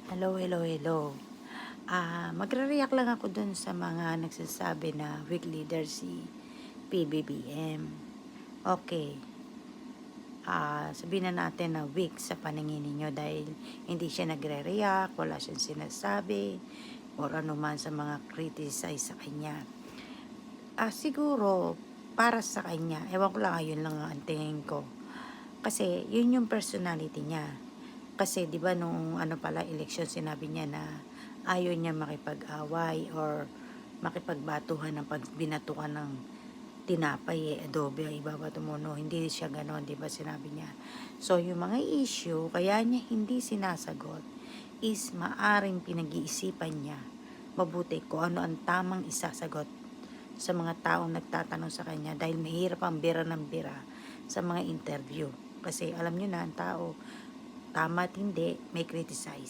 Hello, hello, hello. Magre-react lang ako dun sa mga nagsasabi na weak leader si PBBM. Okay. Sabihin na natin na weak sa paningin ninyo dahil hindi siya nagre-react, wala siyang sinasabi, or ano man sa mga criticize sa kanya. Siguro, para sa kanya, ewan ko lang, yun lang ang tingin ko. Kasi, yun yung personality niya. Kasi, di ba, nung ano pala, eleksyon, sinabi niya na ayaw niya makipag-away or makipagbatuhan ng pag binatukan ng tinapay, adobe, ang ibabato mo, no? Hindi siya ganon, di ba, sinabi niya. So, yung mga issue, kaya niya hindi sinasagot is maaring pinag-iisipan niya mabuti kung ano ang tamang isasagot sa mga taong nagtatanong sa kanya dahil mahirap ang bira ng bira sa mga interview. Kasi alam nyo na, ang tao, tama at hindi, may criticize.